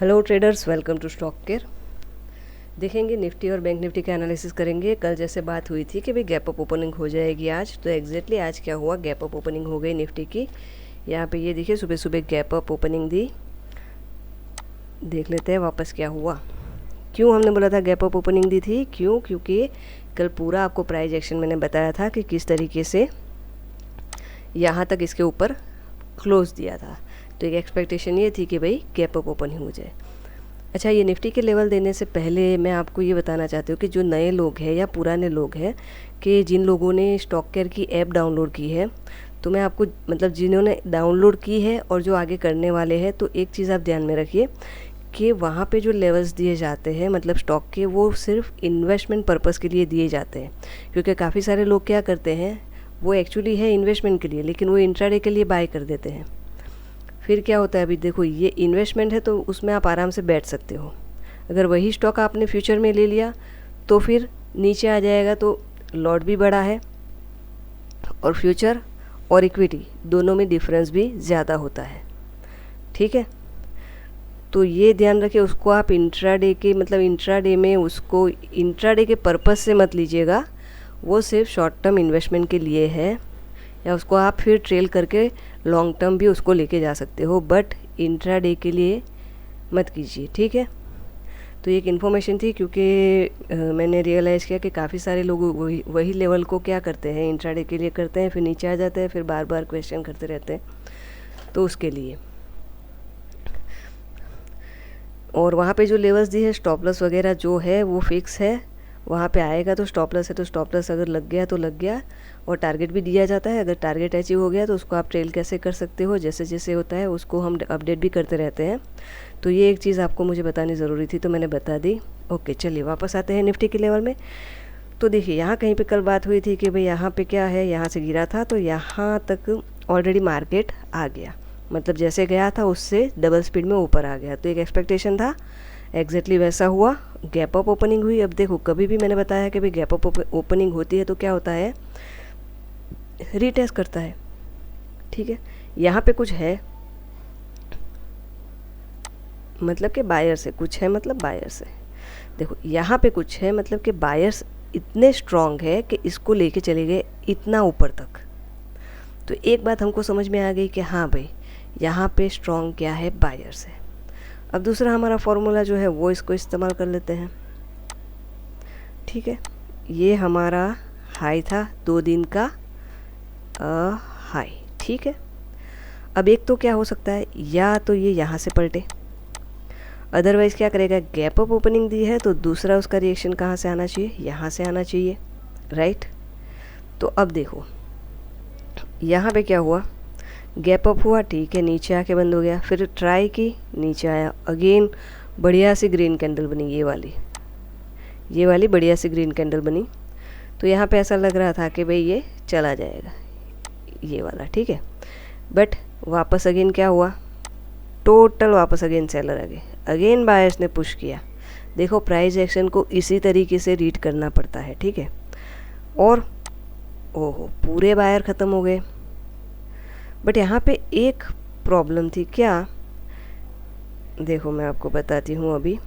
Hello traders, welcome to Stock Care. देखेंगे निफ्टी और bank Nifty का एनालिसिस करेंगे। कल जैसे बात हुई थी कि भाई गैप अप ओपनिंग हो जाएगी आज, तो एग्जैक्टली आज क्या हुआ, गैप अप ओपनिंग हो गई निफ्टी की। यहाँ पे ये देखिए सुबह सुबह गैप अप ओपनिंग दी। देख लेते हैं वापस क्या हुआ। क्यों हमने बोला था गैप अप ओपनिंग दी थी, क्योंकि कल पूरा आपको प्राइस एक्शन मैंने बताया था कि किस तरीके से यहाँ तक इसके ऊपर क्लोज दिया था। तो एक एक्सपेक्टेशन ये थी कि भाई गैप अप ओपनिंग हो जाए। अच्छा, ये निफ्टी के लेवल देने से पहले मैं आपको ये बताना चाहती हूँ कि जो नए लोग हैं या पुराने लोग हैं, कि जिन लोगों ने स्टॉक केयर की ऐप डाउनलोड की है, तो मैं आपको मतलब जिन्होंने डाउनलोड की है और जो आगे करने वाले हैं, तो एक चीज़ आप ध्यान में रखिए कि वहाँ पे जो लेवल्स दिए जाते हैं मतलब स्टॉक के, वो सिर्फ इन्वेस्टमेंट पर्पज़ के लिए दिए जाते हैं। क्योंकि काफ़ी सारे लोग क्या करते हैं, वो एक्चुअली है इन्वेस्टमेंट के लिए, लेकिन वो इंट्राडे के लिए बाय कर देते हैं। फिर क्या होता है, अभी देखो ये इन्वेस्टमेंट है तो उसमें आप आराम से बैठ सकते हो। अगर वही स्टॉक आपने फ्यूचर में ले लिया तो फिर नीचे आ जाएगा, तो लॉट भी बड़ा है और फ्यूचर और इक्विटी दोनों में डिफरेंस भी ज़्यादा होता है। ठीक है, तो ये ध्यान रखिए। उसको आप इंट्राडे के मतलब इंट्राडे में उसको इंट्राडे के पर्पस से मत लीजिएगा, वो सिर्फ शॉर्ट टर्म इन्वेस्टमेंट के लिए है, या उसको आप फिर ट्रेल करके लॉन्ग टर्म भी उसको लेके जा सकते हो, बट इंट्राडे के लिए मत कीजिए। ठीक है, तो एक इन्फॉर्मेशन थी, क्योंकि मैंने रियलाइज़ किया कि काफ़ी सारे लोग वही लेवल को क्या करते हैं, इंट्राडे के लिए करते हैं, फिर नीचे आ जाते हैं, फिर बार बार क्वेश्चन करते रहते हैं, तो उसके लिए। और वहाँ पे जो लेवल्स दी है, स्टॉप लॉस वगैरह जो है वो फिक्स है, वहाँ पे आएगा तो स्टॉप लॉस है, तो स्टॉप लॉस अगर लग गया तो लग गया, और टारगेट भी दिया जाता है। अगर टारगेट अचीव हो गया तो उसको आप ट्रेल कैसे कर सकते हो, जैसे जैसे होता है उसको हम अपडेट भी करते रहते हैं। तो ये एक चीज़ आपको मुझे बतानी ज़रूरी थी, तो मैंने बता दी। ओके, चलिए वापस आते हैं निफ्टी के लेवल में। तो देखिए यहाँ कहीं पे कल बात हुई थी कि भाई यहाँ पे क्या है, यहाँ से गिरा था तो यहाँ तक ऑलरेडी मार्केट आ गया, मतलब जैसे गया था उससे डबल स्पीड में ऊपर आ गया। तो एक एक्सपेक्टेशन था, एग्जैक्टली वैसा हुआ, गैप अप ओपनिंग हुई। अब देखो, कभी भी मैंने बताया कि भाई गैप अप ओपनिंग होती है तो क्या होता है, रीटेस्ट करता है। ठीक है, यहाँ पे कुछ है मतलब कि बायर से कुछ है, मतलब बायर से देखो यहाँ पे कुछ है, मतलब कि बायर्स इतने स्ट्रांग है कि इसको लेके चले गए इतना ऊपर तक। तो एक बात हमको समझ में आ गई कि हाँ भाई यहाँ पे स्ट्रांग क्या है, बायर्स है। अब दूसरा हमारा फॉर्मूला जो है वो इसको इस्तेमाल कर लेते हैं। ठीक है, ये हमारा हाई था 2 दिन का हाई। ठीक है, अब एक तो क्या हो सकता है, या तो ये यहाँ से पलटे, अदरवाइज़ क्या करेगा, गैप अप ओपनिंग दी है तो दूसरा उसका रिएक्शन कहाँ से आना चाहिए, यहाँ से आना चाहिए, राइट। तो अब देखो यहाँ पे क्या हुआ, गैप अप हुआ, ठीक है, नीचे आके बंद हो गया, फिर ट्राई की, नीचे आया, अगेन बढ़िया सी ग्रीन कैंडल बनी, ये वाली बढ़िया सी ग्रीन कैंडल बनी। तो यहाँ पे ऐसा लग रहा था कि भाई ये चला जाएगा, ये वाला। ठीक है, बट वापस अगेन क्या हुआ, टोटल वापस अगेन सेलर आ गए, अगेन बायर्स ने पुश किया। देखो प्राइस एक्शन को इसी तरीके से रीड करना पड़ता है। ठीक है, और ओहो पूरे बायर ख़त्म हो गए। बट यहाँ पे एक प्रॉब्लम थी, क्या, देखो मैं आपको बताती हूँ अभी।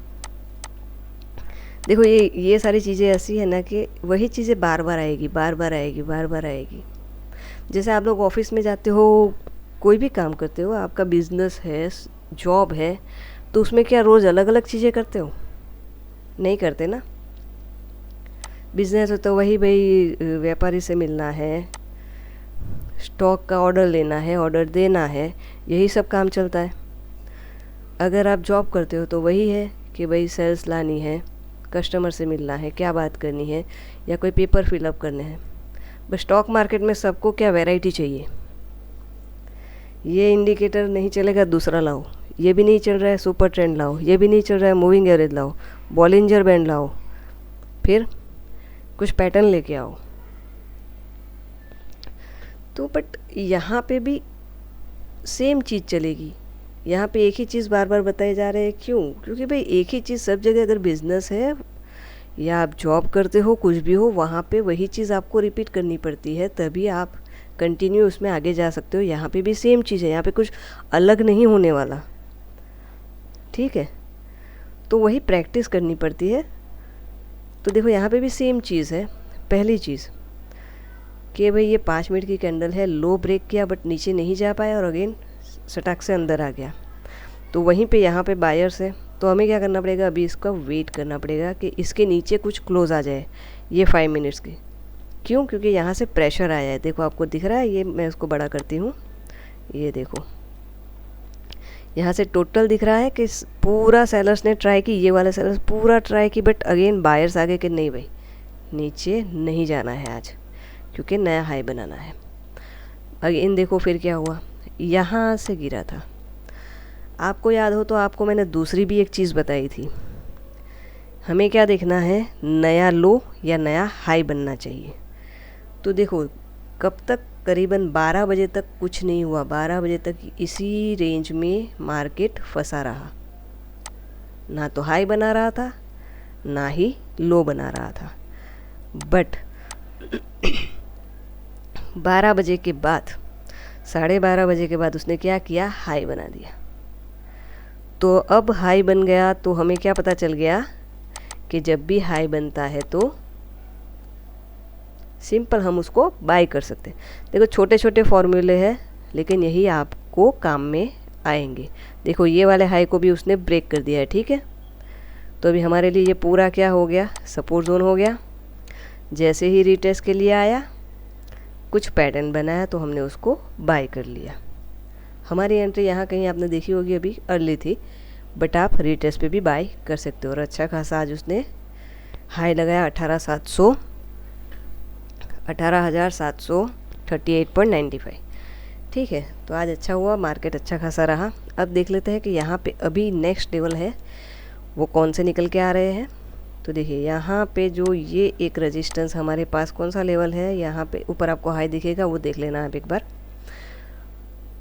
देखो ये सारी चीज़ें ऐसी है ना कि वही चीज़ें बार बार आएगी, बार बार आएगी, बार बार आएगी। जैसे आप लोग ऑफिस में जाते हो, कोई भी काम करते हो, आपका बिजनेस है, जॉब है, तो उसमें क्या रोज़ अलग अलग चीज़ें करते हो, नहीं करते ना। बिजनेस हो तो वही भाई, व्यापारी से मिलना है, स्टॉक का ऑर्डर लेना है, ऑर्डर देना है, यही सब काम चलता है। अगर आप जॉब करते हो तो वही है कि भाई सेल्स लानी है, कस्टमर से मिलना है, क्या बात करनी है, या कोई पेपर फिलअप करने हैं। बस स्टॉक मार्केट में सबको क्या वैरायटी चाहिए, ये इंडिकेटर नहीं चलेगा दूसरा लाओ, ये भी नहीं चल रहा है सुपर ट्रेंड लाओ, ये भी नहीं चल रहा है मूविंग एवरेज लाओ, बॉलिंजर बैंड लाओ, फिर कुछ पैटर्न लेके आओ। तो बट यहाँ पे भी सेम चीज़ चलेगी, यहाँ पे एक ही चीज़ बार बार बताए जा रहे हैं। क्यों, क्योंकि भाई एक ही चीज़ सब जगह, अगर बिज़नेस है या आप जॉब करते हो, कुछ भी हो, वहाँ पे वही चीज़ आपको रिपीट करनी पड़ती है, तभी आप कंटिन्यू उसमें आगे जा सकते हो। यहाँ पे भी सेम चीज़ है, यहाँ पे कुछ अलग नहीं होने वाला। ठीक है, तो वही प्रैक्टिस करनी पड़ती है। तो देखो यहाँ पे भी सेम चीज़ है। पहली चीज़ कि भाई ये 5 मिनट की कैंडल है, लो ब्रेक किया बट नीचे नहीं जा पाया और अगेन सटाक से अंदर आ गया। तो वहीं पे यहाँ पे बायर्स है, तो हमें क्या करना पड़ेगा, अभी इसका वेट करना पड़ेगा कि इसके नीचे कुछ क्लोज आ जाए ये 5 मिनट्स की। क्यों? क्योंकि यहाँ से प्रेशर आया है। देखो आपको दिख रहा है, ये मैं इसको बड़ा करती हूँ, ये देखो यहाँ से टोटल दिख रहा है कि पूरा सेलर्स ने ट्राई की, ये वाला सेलर्स पूरा ट्राई की, बट अगेन बायर्स आगे कि नहीं भाई नीचे नहीं जाना है आज, क्योंकि नया हाई बनाना है। अगेन देखो फिर क्या हुआ, यहाँ से गिरा था। आपको याद हो तो आपको मैंने दूसरी भी एक चीज़ बताई थी, हमें क्या देखना है, नया लो या नया हाई बनना चाहिए। तो देखो कब तक, करीबन 12 बजे तक कुछ नहीं हुआ। 12 बजे तक इसी रेंज में मार्केट फंसा रहा, ना तो हाई बना रहा था ना ही लो बना रहा था। बट 12 बजे के बाद, 12:30 बजे के बाद उसने क्या किया, हाई बना दिया। तो अब हाई बन गया तो हमें क्या पता चल गया कि जब भी हाई बनता है तो सिंपल हम उसको बाय कर सकते हैं। देखो छोटे छोटे फॉर्मूले हैं लेकिन यही आपको काम में आएंगे। देखो ये वाले हाई को भी उसने ब्रेक कर दिया है, ठीक है। तो अभी हमारे लिए ये पूरा क्या हो गया, सपोर्ट जोन हो गया। जैसे ही रीटेस्ट के लिए आया, कुछ पैटर्न बनाया तो हमने उसको बाय कर लिया। हमारी एंट्री यहाँ कहीं आपने देखी होगी, अभी अर्ली थी, बट आप रीटेस्ट पे भी बाय कर सकते हो। और अच्छा खासा आज उसने हाई लगाया 18,738.95। ठीक है, तो आज अच्छा हुआ, मार्केट अच्छा खासा रहा। अब देख लेते हैं कि यहाँ पे अभी नेक्स्ट लेवल है वो कौन से निकल के आ रहे हैं। तो देखिए यहाँ पे जो ये एक रेजिस्टेंस हमारे पास कौन सा लेवल है, यहाँ पे ऊपर आपको हाई दिखेगा, वो देख लेना आप एक बार।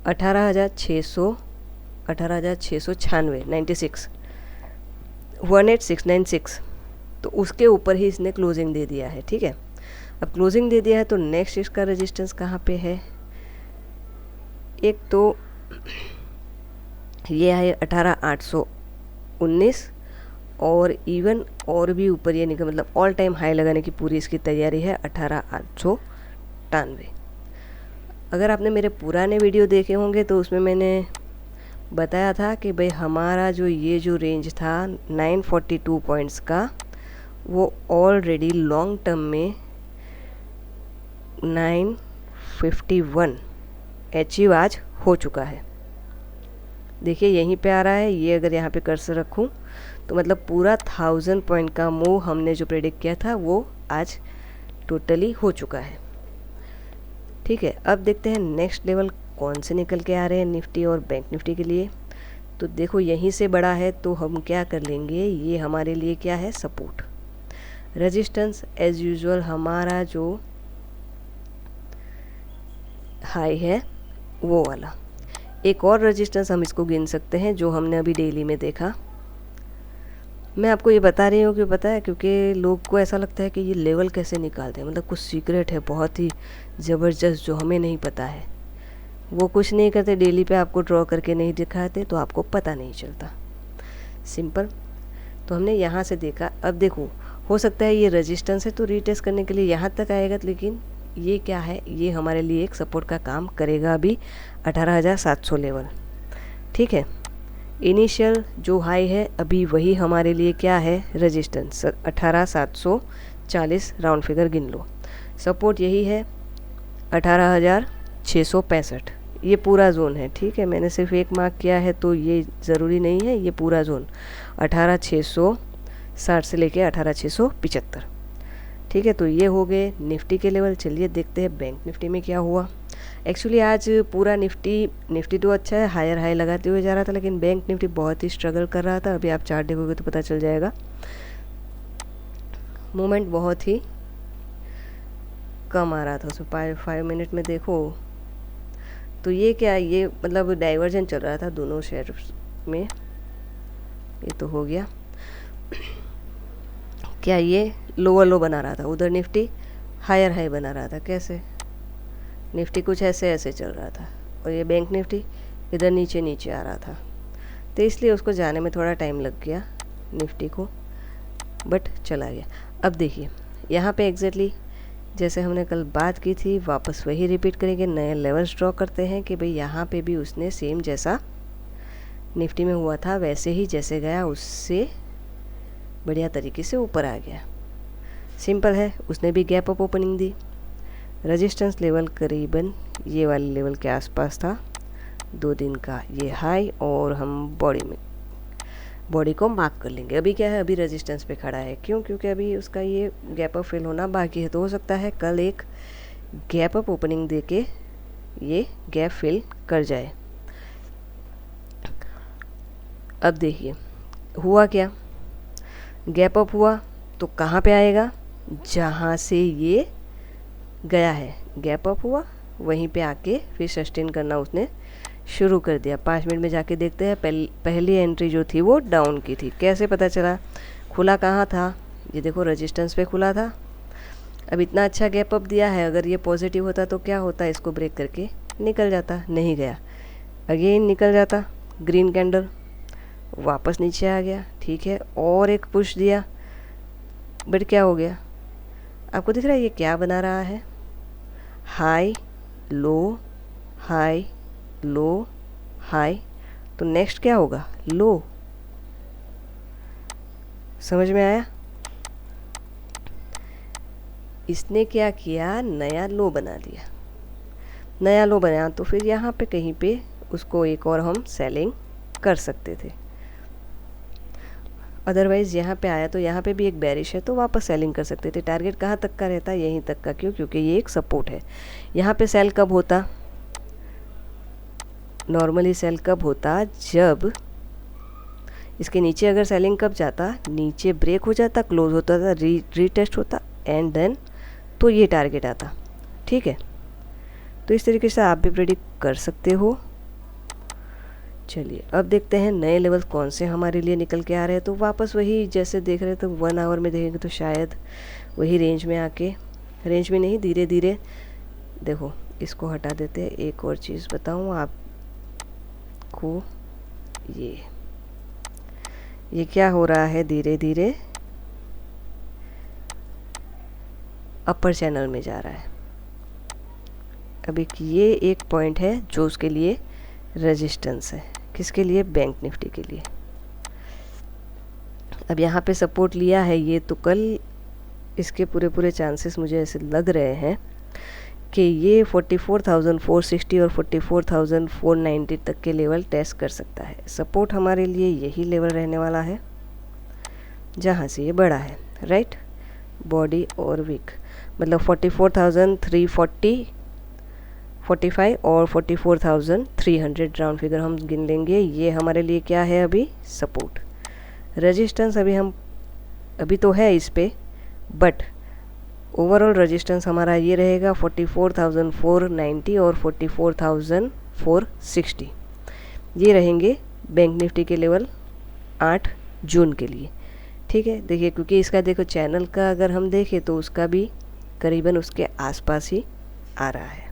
18,696 96 18696। तो उसके ऊपर ही इसने क्लोजिंग दे दिया है, ठीक है। अब क्लोजिंग दे दिया है तो नेक्स्ट इसका रेजिस्टेंस कहाँ पे है, एक तो ये है 18,819 और इवन और भी ऊपर ये निकल, मतलब ऑल टाइम हाई लगाने की पूरी इसकी तैयारी है 18,893। अगर आपने मेरे पुराने वीडियो देखे होंगे तो उसमें मैंने बताया था कि भाई हमारा जो ये जो रेंज था 942 पॉइंट्स का, वो ऑलरेडी लॉन्ग टर्म में 951 अचीव आज हो चुका है। देखिए यहीं पे आ रहा है ये, अगर यहाँ पे कर्सर रखूँ तो मतलब पूरा 1000 पॉइंट का मूव हमने जो प्रेडिक्ट किया था वो आज टोटली हो चुका है। ठीक है, अब देखते हैं नेक्स्ट लेवल कौन से निकल के आ रहे हैं निफ्टी और बैंक निफ्टी के लिए। तो देखो यहीं से बड़ा है तो हम क्या कर लेंगे, ये हमारे लिए क्या है, सपोर्ट। रेजिस्टेंस एज यूजुअल हमारा जो हाई है वो वाला। एक और रेजिस्टेंस हम इसको गिन सकते हैं जो हमने अभी डेली में देखा। मैं आपको ये बता रही हूँ कि पता है, क्योंकि लोग को ऐसा लगता है कि ये लेवल कैसे निकालते हैं, मतलब कुछ सीक्रेट है बहुत ही ज़बरदस्त जो हमें नहीं पता है। वो कुछ नहीं करते, डेली पे आपको ड्रॉ करके नहीं दिखाते तो आपको पता नहीं चलता, सिंपल। तो हमने यहाँ से देखा, अब देखो हो सकता है ये रेजिस्टेंस है तो रीटेस्ट करने के लिए यहाँ तक आएगा, लेकिन ये क्या है, ये हमारे लिए एक सपोर्ट का काम करेगा अभी 18,700 लेवल। ठीक है, इनिशियल जो हाई है अभी वही हमारे लिए क्या है, रेजिस्टेंस 18,740 राउंड फिगर गिन लो। सपोर्ट यही है 18,665, ये पूरा जोन है। ठीक है, मैंने सिर्फ एक मार्क किया है तो ये ज़रूरी नहीं है, ये पूरा जोन 18,660 से लेके 18,675। ठीक है, तो ये हो गए निफ्टी के लेवल। चलिए देखते हैं बैंक निफ्टी में क्या हुआ। एक्चुअली आज पूरा निफ्टी तो अच्छा है, हायर हाई लगाते हुए जा रहा था, लेकिन बैंक निफ्टी बहुत ही स्ट्रगल कर रहा था। अभी आप चार्ट देखोगे तो पता चल जाएगा, मूवमेंट बहुत ही कम आ रहा था उसमें। 5 मिनट में देखो तो ये क्या, ये मतलब डाइवर्जन चल रहा था दोनों शेयर में। ये तो हो गया, क्या ये लोअर लो बना रहा था, उधर निफ्टी हायर हाई बना रहा था। कैसे, निफ्टी कुछ ऐसे चल रहा था और ये बैंक निफ्टी इधर नीचे आ रहा था, तो इसलिए उसको जाने में थोड़ा टाइम लग गया। निफ्टी को, बट चला गया। अब देखिए यहाँ पे एग्जैक्टली जैसे हमने कल बात की थी वापस वही रिपीट करेंगे, नए लेवल्स ड्रॉ करते हैं कि भाई यहाँ पे भी उसने सेम जैसा निफ्टी में हुआ था वैसे ही जैसे गया उससे बढ़िया तरीके से ऊपर आ गया। सिंपल है, उसने भी गैप अप ओपनिंग दी। रेजिस्टेंस लेवल करीबन ये वाले लेवल के आसपास था, 2 दिन का ये हाई, और हम बॉडी को मार्क कर लेंगे। अभी क्या है, अभी रेजिस्टेंस पे खड़ा है। क्यों? क्योंकि अभी उसका ये गैप अप फिल होना बाकी है, तो हो सकता है कल एक गैप अप ओपनिंग दे के ये गैप फिल कर जाए। अब देखिए हुआ क्या, गैप अप हुआ तो कहाँ पे आएगा, जहाँ से ये गया है गैप अप हुआ वहीं पे आके फिर सस्टेन करना उसने शुरू कर दिया। 5 मिनट में जाके देखते हैं पहली एंट्री जो थी वो डाउन की थी। कैसे पता चला? खुला कहाँ था, ये देखो रेजिस्टेंस पे खुला था। अब इतना अच्छा गैप अप दिया है, अगर ये पॉजिटिव होता तो क्या होता, इसको ब्रेक करके निकल जाता, नहीं गया, अगेन निकल जाता, ग्रीन कैंडल वापस नीचे आ गया। ठीक है, और एक पुश दिया, बट क्या हो गया आपको दिख रहा है ये क्या बना रहा है, high low high low high, तो नेक्स्ट क्या होगा, लो। समझ में आया? इसने क्या किया, नया लो बना दिया। नया लो बनाया तो फिर यहाँ पे कहीं पे उसको एक और हम सेलिंग कर सकते थे। अदरवाइज़ यहाँ पे आया तो यहाँ पे भी एक बेरिश है तो वापस सेलिंग कर सकते थे। टारगेट कहाँ तक का रहता, यहीं तक का। क्यों? क्योंकि ये एक सपोर्ट है। यहाँ पे सेल कब होता, नॉर्मली सेल कब होता, जब इसके नीचे अगर सेलिंग कब जाता, नीचे ब्रेक हो जाता, क्लोज होता था, रीटेस्ट होता, एंड देन तो ये टारगेट आता। ठीक है, तो इस तरीके से आप भी प्रेडिक्ट कर सकते हो। चलिए अब देखते हैं नए लेवल कौन से हमारे लिए निकल के आ रहे हैं। तो वापस वही जैसे देख रहे तो 1 आवर में देखेंगे तो शायद वही रेंज में आके, रेंज में नहीं, धीरे धीरे देखो इसको हटा देते हैं। एक और चीज़ बताऊँ आपको, ये क्या हो रहा है, धीरे धीरे अपर चैनल में जा रहा है। अभी ये एक पॉइंट है जो उसके लिए रेजिस्टेंस है, किसके लिए, बैंक निफ्टी के लिए। अब यहाँ पे सपोर्ट लिया है ये, तो कल इसके पूरे चांसेस मुझे ऐसे लग रहे हैं कि ये 44,460 और 44,490 तक के लेवल टेस्ट कर सकता है। सपोर्ट हमारे लिए यही लेवल रहने वाला है जहाँ से ये बड़ा है, राइट। बॉडी और वीक मतलब 44,340 45 और 44,300 राउंड फिगर हम गिन लेंगे। ये हमारे लिए क्या है, अभी सपोर्ट। रेजिस्टेंस अभी तो है इस पे, बट ओवरऑल रेजिस्टेंस हमारा ये रहेगा 44,490 और 44,460। ये रहेंगे बैंक निफ्टी के लेवल 8 जून के लिए। ठीक है, देखिए क्योंकि इसका देखो चैनल का अगर हम देखें तो उसका भी करीबन उसके आसपास ही आ रहा है।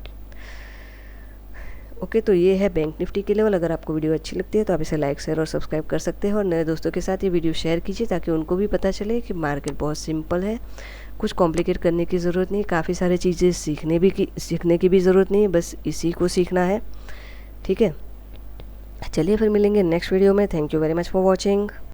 ओके, तो ये है बैंक निफ्टी के लेवल। अगर आपको वीडियो अच्छी लगती है तो आप इसे लाइक शेयर और सब्सक्राइब कर सकते हैं, और नए दोस्तों के साथ ये वीडियो शेयर कीजिए ताकि उनको भी पता चले कि मार्केट बहुत सिंपल है, कुछ कॉम्प्लिकेट करने की ज़रूरत नहीं, काफ़ी सारी चीज़ें सीखने की भी ज़रूरत नहीं है, बस इसी को सीखना है। ठीक है, चलिए फिर मिलेंगे नेक्स्ट वीडियो में। Thank you very much for watching.